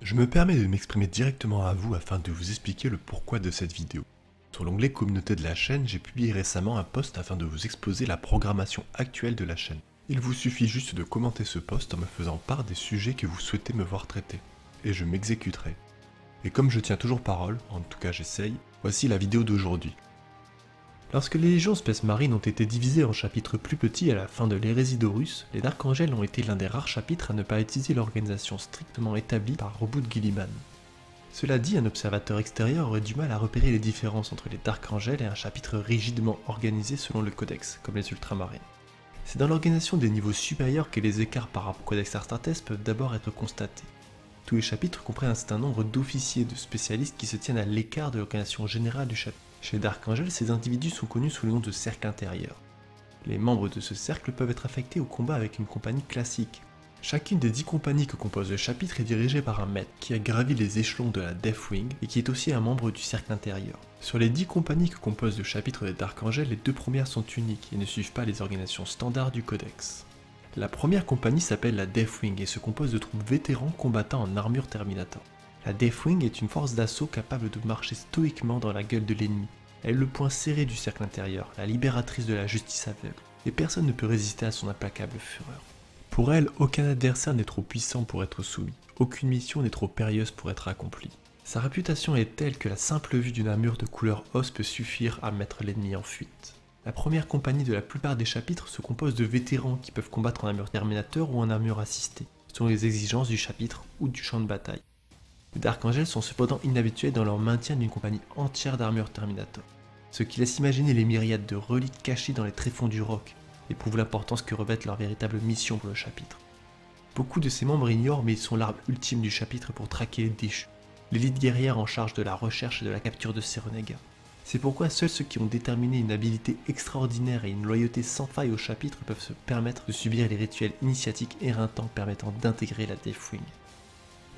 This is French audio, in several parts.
Je me permets de m'exprimer directement à vous afin de vous expliquer le pourquoi de cette vidéo. Sur l'onglet communauté de la chaîne, j'ai publié récemment un post afin de vous exposer la programmation actuelle de la chaîne. Il vous suffit juste de commenter ce post en me faisant part des sujets que vous souhaitez me voir traiter, et je m'exécuterai. Et comme je tiens toujours parole, en tout cas j'essaye, voici la vidéo d'aujourd'hui. Lorsque les légions Space Marine ont été divisées en chapitres plus petits à la fin de l'hérésie d'Horus, les Dark Angels ont été l'un des rares chapitres à ne pas utiliser l'organisation strictement établie par Reboot Guilliman. Cela dit, un observateur extérieur aurait du mal à repérer les différences entre les Dark Angels et un chapitre rigidement organisé selon le codex, comme les Ultramarines. C'est dans l'organisation des niveaux supérieurs que les écarts par rapport au codex Astartes peuvent d'abord être constatés. Tous les chapitres comprennent un certain nombre d'officiers et de spécialistes qui se tiennent à l'écart de l'organisation générale du chapitre. Chez Dark Angel, ces individus sont connus sous le nom de cercle intérieur. Les membres de ce cercle peuvent être affectés au combat avec une compagnie classique. Chacune des 10 compagnies que compose le chapitre est dirigée par un maître qui a gravi les échelons de la Deathwing et qui est aussi un membre du cercle intérieur. Sur les 10 compagnies que compose le chapitre des Dark Angel, les deux premières sont uniques et ne suivent pas les organisations standards du codex. La première compagnie s'appelle la Deathwing et se compose de troupes vétérans combattant en armure Terminator. La Deathwing est une force d'assaut capable de marcher stoïquement dans la gueule de l'ennemi. Elle est le point serré du cercle intérieur, la libératrice de la justice aveugle, et personne ne peut résister à son implacable fureur. Pour elle, aucun adversaire n'est trop puissant pour être soumis, aucune mission n'est trop périlleuse pour être accomplie. Sa réputation est telle que la simple vue d'une armure de couleur os peut suffire à mettre l'ennemi en fuite. La première compagnie de la plupart des chapitres se compose de vétérans qui peuvent combattre en armure Terminator ou en armure assistée, selon les exigences du chapitre ou du champ de bataille. Les Dark Angels sont cependant inhabituels dans leur maintien d'une compagnie entière d'armure Terminator, ce qui laisse imaginer les myriades de reliques cachées dans les tréfonds du roc, et prouve l'importance que revêt leur véritable mission pour le chapitre. Beaucoup de ses membres ignorent, mais ils sont l'arme ultime du chapitre pour traquer les déchus, l'élite guerrière en charge de la recherche et de la capture de ces renégats. C'est pourquoi seuls ceux qui ont déterminé une habileté extraordinaire et une loyauté sans faille au chapitre peuvent se permettre de subir les rituels initiatiques éreintants permettant d'intégrer la Deathwing.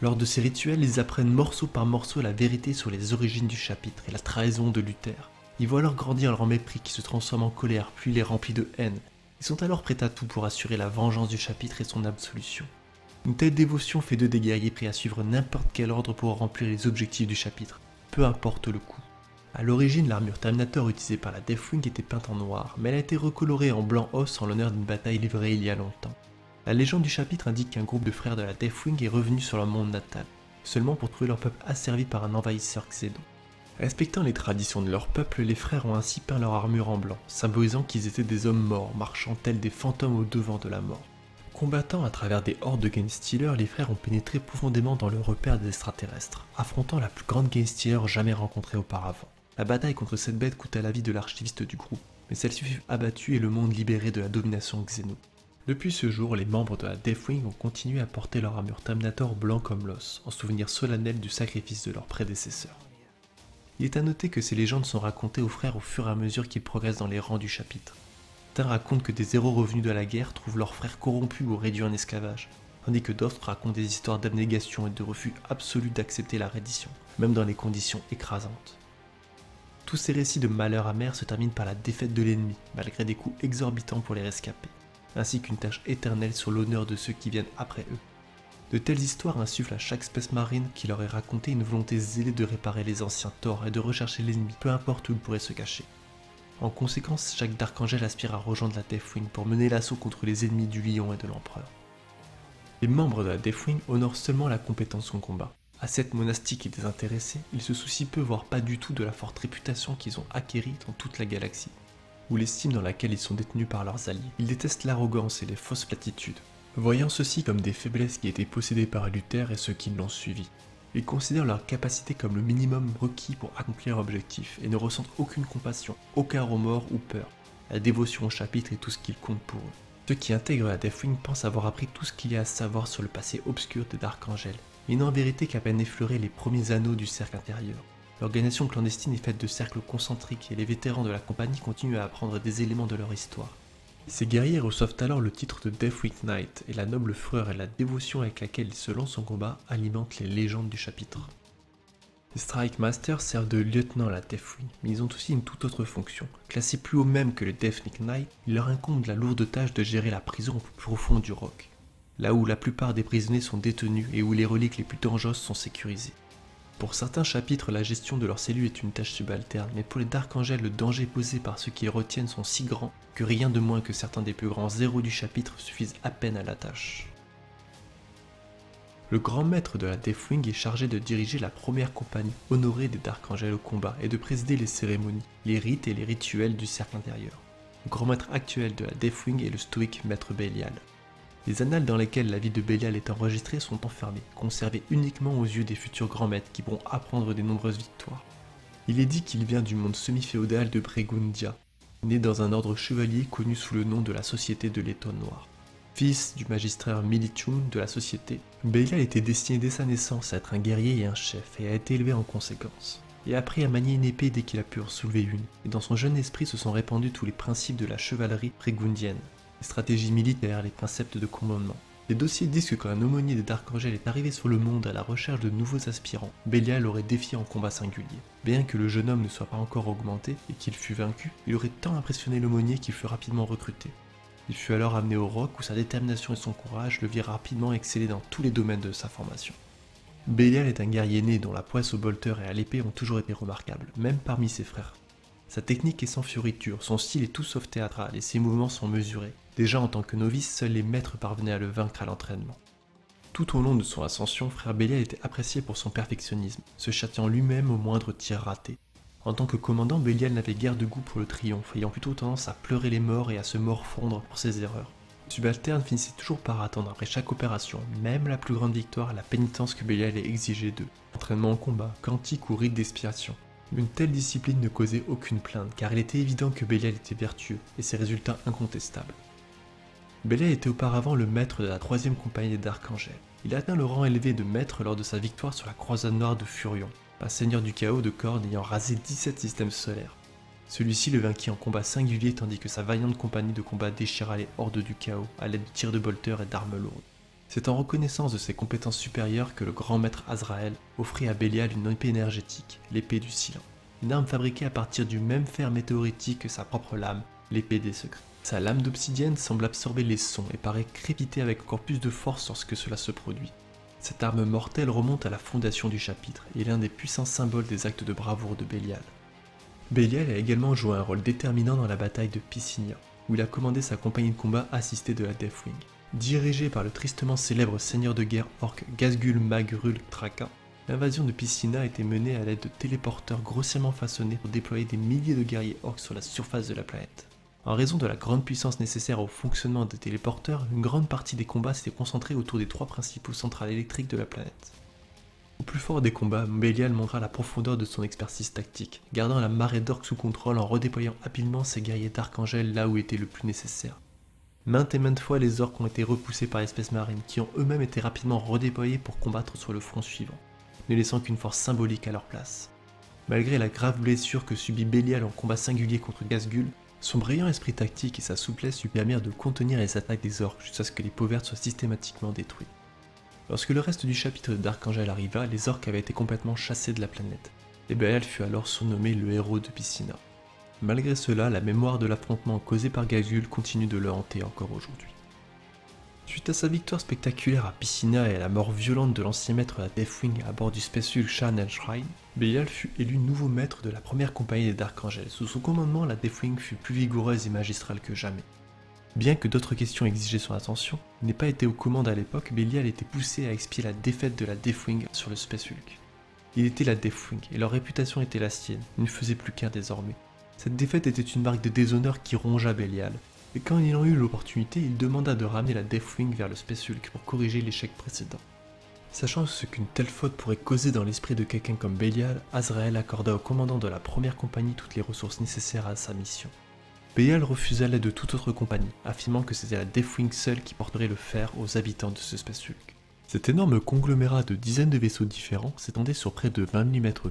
Lors de ces rituels, ils apprennent morceau par morceau la vérité sur les origines du chapitre et la trahison de Luther. Ils voient alors grandir leur mépris qui se transforme en colère puis les remplit de haine. Ils sont alors prêts à tout pour assurer la vengeance du chapitre et son absolution. Une telle dévotion fait d'eux des guerriers prêts à suivre n'importe quel ordre pour remplir les objectifs du chapitre, peu importe le coût. A l'origine, l'armure Terminator utilisée par la Deathwing était peinte en noir, mais elle a été recolorée en blanc os en l'honneur d'une bataille livrée il y a longtemps. La légende du chapitre indique qu'un groupe de frères de la Deathwing est revenu sur leur monde natal, seulement pour trouver leur peuple asservi par un envahisseur Xénon. Respectant les traditions de leur peuple, les frères ont ainsi peint leur armure en blanc, symbolisant qu'ils étaient des hommes morts, marchant tels des fantômes au devant de la mort. Combattant à travers des hordes de Genestealers, les frères ont pénétré profondément dans le repère des extraterrestres, affrontant la plus grande Genestealer jamais rencontrée auparavant. La bataille contre cette bête coûta la vie de l'archiviste du groupe, mais celle-ci fut abattue et le monde libéré de la domination Xéno. Depuis ce jour, les membres de la Deathwing ont continué à porter leur armure Terminator blanc comme l'os, en souvenir solennel du sacrifice de leurs prédécesseurs. Il est à noter que ces légendes sont racontées aux frères au fur et à mesure qu'ils progressent dans les rangs du chapitre. Certains racontent que des héros revenus de la guerre trouvent leurs frères corrompus ou réduits en esclavage, tandis que d'autres racontent des histoires d'abnégation et de refus absolu d'accepter la reddition, même dans les conditions écrasantes. Tous ces récits de malheur amer se terminent par la défaite de l'ennemi, malgré des coûts exorbitants pour les rescapés, ainsi qu'une tâche éternelle sur l'honneur de ceux qui viennent après eux. De telles histoires insufflent à chaque Space Marine qui leur est raconté une volonté zélée de réparer les anciens torts et de rechercher l'ennemi, peu importe où il pourrait se cacher. En conséquence, chaque Dark Angel aspire à rejoindre la Deathwing pour mener l'assaut contre les ennemis du Lion et de l'Empereur. Les membres de la Deathwing honorent seulement la compétence en combat. Ascètes monastiques et désintéressés, ils se soucient peu voire pas du tout de la forte réputation qu'ils ont acquérie dans toute la galaxie, ou l'estime dans laquelle ils sont détenus par leurs alliés. Ils détestent l'arrogance et les fausses platitudes, voyant ceci comme des faiblesses qui étaient possédées par Luther et ceux qui l'ont suivi. Ils considèrent leur capacité comme le minimum requis pour accomplir leur objectif et ne ressentent aucune compassion, aucun remords ou peur. La dévotion au chapitre est tout ce qu'il compte pour eux. Ceux qui intègrent la Deathwing pensent avoir appris tout ce qu'il y a à savoir sur le passé obscur des Dark Angels, mais n'ont en vérité qu'à peine effleuré les premiers anneaux du cercle intérieur. L'organisation clandestine est faite de cercles concentriques et les vétérans de la compagnie continuent à apprendre des éléments de leur histoire. Ces guerriers reçoivent alors le titre de Deathwing Knight et la noble fureur et la dévotion avec laquelle ils se lancent en combat alimentent les légendes du chapitre. Les Strike Masters servent de lieutenant à la Deathwing, mais ils ont aussi une toute autre fonction. Classés plus haut même que le Deathwing Knight, il leur incombe la lourde tâche de gérer la prison au plus profond du roc. là où la plupart des prisonniers sont détenus et où les reliques les plus dangereuses sont sécurisées. Pour certains chapitres, la gestion de leurs cellules est une tâche subalterne, mais pour les Dark Angels, le danger posé par ceux qui les retiennent sont si grands que rien de moins que certains des plus grands héros du chapitre suffisent à peine à la tâche. Le grand maître de la Deathwing est chargé de diriger la première compagnie honorée des Dark Angels au combat et de présider les cérémonies, les rites et les rituels du cercle intérieur. Le grand maître actuel de la Deathwing est le stoïque maître Belial. Les annales dans lesquelles la vie de Belial est enregistrée sont enfermées, conservées uniquement aux yeux des futurs grands maîtres qui pourront apprendre des nombreuses victoires. Il est dit qu'il vient du monde semi-féodal de Bregundia, né dans un ordre chevalier connu sous le nom de la Société de l'Étoile Noire. Fils du magistrat Milichum de la Société, Belial était destiné dès sa naissance à être un guerrier et un chef et a été élevé en conséquence. Il a appris à manier une épée dès qu'il a pu en soulever une, et dans son jeune esprit se sont répandus tous les principes de la chevalerie bregundienne. Les stratégies militaires, les préceptes de commandement. Les dossiers disent que quand un aumônier des Dark Angels est arrivé sur le monde à la recherche de nouveaux aspirants, Belial l'aurait défié en combat singulier. Bien que le jeune homme ne soit pas encore augmenté et qu'il fût vaincu, il aurait tant impressionné l'aumônier qu'il fut rapidement recruté. Il fut alors amené au Roc où sa détermination et son courage le virent rapidement exceller dans tous les domaines de sa formation. Belial est un guerrier né dont la poisse au bolter et à l'épée ont toujours été remarquables, même parmi ses frères. Sa technique est sans fioriture, son style est tout sauf théâtral et ses mouvements sont mesurés. Déjà en tant que novice, seuls les maîtres parvenaient à le vaincre à l'entraînement. Tout au long de son ascension, frère Belial était apprécié pour son perfectionnisme, se châtiant lui-même au moindre tir raté. En tant que commandant, Belial n'avait guère de goût pour le triomphe, ayant plutôt tendance à pleurer les morts et à se morfondre pour ses erreurs. Le subalterne finissait toujours par attendre après chaque opération, même la plus grande victoire, la pénitence que Belial ait exigée d'eux. Entraînement en combat, cantique ou rite d'expiation. Une telle discipline ne causait aucune plainte, car il était évident que Belial était vertueux, et ses résultats incontestables. Belial était auparavant le maître de la 3e compagnie des Dark Angels. Il a atteint le rang élevé de maître lors de sa victoire sur la croisade noire de Furion, un seigneur du chaos de cordes ayant rasé 17 systèmes solaires. Celui-ci le vainquit en combat singulier tandis que sa vaillante compagnie de combat déchira les hordes du chaos à l'aide de tirs de bolter et d'armes lourdes. C'est en reconnaissance de ses compétences supérieures que le grand maître Azrael offrit à Belial une épée énergétique, l'épée du Silent. Une arme fabriquée à partir du même fer météoritique que sa propre lame, l'épée des secrets. Sa lame d'obsidienne semble absorber les sons et paraît crépiter avec encore plus de force lorsque cela se produit. Cette arme mortelle remonte à la fondation du chapitre et est l'un des puissants symboles des actes de bravoure de Belial. Belial a également joué un rôle déterminant dans la bataille de Picinia, où il a commandé sa compagnie de combat assistée de la Deathwing. Dirigée par le tristement célèbre seigneur de guerre orc Ghazghul Maghul Traka, l'invasion de Picina a été menée à l'aide de téléporteurs grossièrement façonnés pour déployer des milliers de guerriers orcs sur la surface de la planète. En raison de la grande puissance nécessaire au fonctionnement des téléporteurs, une grande partie des combats s'était concentrée autour des 3 principaux centrales électriques de la planète. Au plus fort des combats, Belial montra la profondeur de son expertise tactique, gardant la marée d'orques sous contrôle en redéployant habilement ses guerriers Dark Angel là où était le plus nécessaire. Maintes et maintes fois, les orques ont été repoussés par l'espèce marine, qui ont eux-mêmes été rapidement redéployés pour combattre sur le front suivant, ne laissant qu'une force symbolique à leur place. Malgré la grave blessure que subit Belial en combat singulier contre Ghazghul, son brillant esprit tactique et sa souplesse lui permirent de contenir les attaques des orques jusqu'à ce que les peaux vertes soient systématiquement détruites. Lorsque le reste du chapitre de Dark Angel arriva, les orques avaient été complètement chassés de la planète, et Belial fut alors surnommé le héros de Picina. Malgré cela, la mémoire de l'affrontement causé par Ghazghul continue de le hanter encore aujourd'hui. Suite à sa victoire spectaculaire à Picina et à la mort violente de l'ancien maître de la Deathwing à bord du Spaceship Shan Shrine, Belial fut élu nouveau maître de la première compagnie des Dark Angels. Sous son commandement, la Deathwing fut plus vigoureuse et magistrale que jamais. Bien que d'autres questions exigeaient son attention, il n'ait pas été aux commandes à l'époque, Belial était poussé à expier la défaite de la Deathwing sur le Space Hulk. Il était la Deathwing et leur réputation était la sienne, il ne faisait plus qu'un désormais. Cette défaite était une marque de déshonneur qui rongea Belial, et quand il en eut l'opportunité, il demanda de ramener la Deathwing vers le Space Hulk pour corriger l'échec précédent. Sachant ce qu'une telle faute pourrait causer dans l'esprit de quelqu'un comme Belial, Azrael accorda au commandant de la première compagnie toutes les ressources nécessaires à sa mission. Belial refusa l'aide de toute autre compagnie, affirmant que c'était la Deathwing seule qui porterait le fer aux habitants de ce Space Hulk. Cet énorme conglomérat de dizaines de vaisseaux différents s'étendait sur près de 20 000 m3.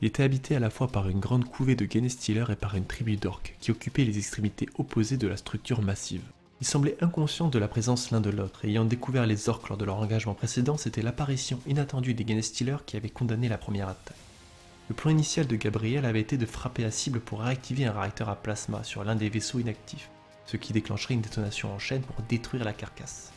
Il était habité à la fois par une grande couvée de Genestealers et par une tribu d'orques qui occupaient les extrémités opposées de la structure massive. Ils semblaient inconscients de la présence l'un de l'autre, et ayant découvert les orques lors de leur engagement précédent, c'était l'apparition inattendue des Genestealers qui avait condamné la première attaque. Le plan initial de Gabriel avait été de frapper à cible pour réactiver un réacteur à plasma sur l'un des vaisseaux inactifs, ce qui déclencherait une détonation en chaîne pour détruire la carcasse.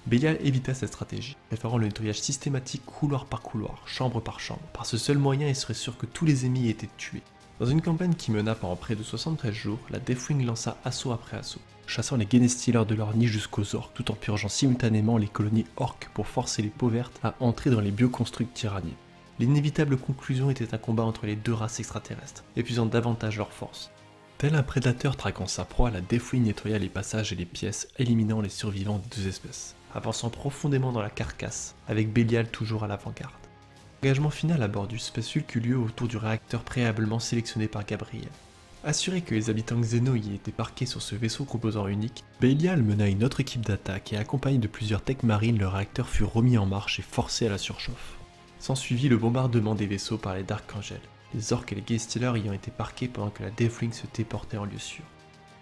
Bélial évita cette stratégie, préférant le nettoyage systématique couloir par couloir, chambre par chambre. Par ce seul moyen, il serait sûr que tous les ennemis aient été tués. Dans une campagne qui mena pendant près de 73 jours, la Deathwing lança assaut après assaut, chassant les Genestealers de leur nid jusqu'aux orques, tout en purgeant simultanément les colonies orques pour forcer les peaux vertes à entrer dans les bioconstructs tyranniques. L'inévitable conclusion était un combat entre les deux races extraterrestres, épuisant davantage leurs forces. Tel un prédateur traquant sa proie, la Deathwing nettoya les passages et les pièces, éliminant les survivants des deux espèces, avançant profondément dans la carcasse, avec Bélial toujours à l'avant-garde. L'engagement final à bord du spécule eut lieu autour du réacteur préalablement sélectionné par Gabriel. Assuré que les habitants Xeno y étaient parqués sur ce vaisseau composant unique, Bélial mena une autre équipe d'attaque et accompagné de plusieurs tech marines, le réacteur fut remis en marche et forcé à la surchauffe. S'ensuivit le bombardement des vaisseaux par les Dark Angels, les orques et les Genestealers ayant été parqués pendant que la Deathwing se téléportait en lieu sûr.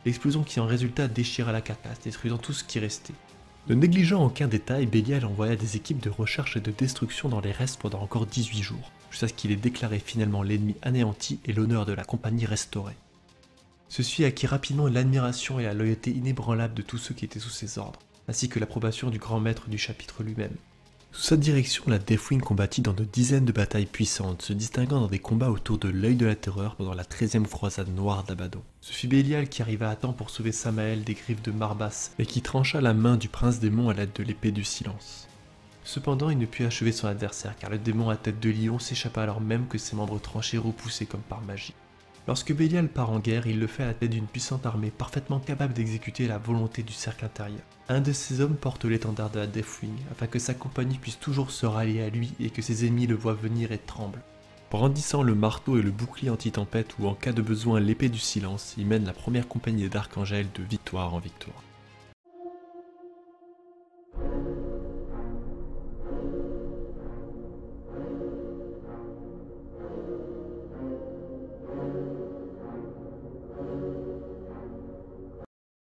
L'explosion qui en résulta déchira la carcasse, détruisant tout ce qui restait. Ne négligeant aucun détail, Bélial envoya des équipes de recherche et de destruction dans les restes pendant encore 18 jours, jusqu'à ce qu'il ait déclaré finalement l'ennemi anéanti et l'honneur de la compagnie restauré. Ceci acquit rapidement l'admiration et la loyauté inébranlable de tous ceux qui étaient sous ses ordres, ainsi que l'approbation du grand maître du chapitre lui-même. Sous sa direction, la Deathwing combattit dans de dizaines de batailles puissantes, se distinguant dans des combats autour de l'œil de la terreur pendant la 13e croisade noire d'Abaddon. Ce fut Bélial qui arriva à temps pour sauver Samael des griffes de Marbas et qui trancha la main du prince démon à l'aide de l'épée du silence. Cependant, il ne put achever son adversaire car le démon à tête de lion s'échappa alors même que ses membres tranchés repoussaient comme par magie. Lorsque Bélial part en guerre, il le fait à la tête d'une puissante armée parfaitement capable d'exécuter la volonté du cercle intérieur. Un de ses hommes porte l'étendard de la Deathwing, afin que sa compagnie puisse toujours se rallier à lui et que ses ennemis le voient venir et tremblent. Brandissant le marteau et le bouclier anti-tempête ou en cas de besoin l'épée du silence, il mène la première compagnie des Dark Angels de victoire en victoire.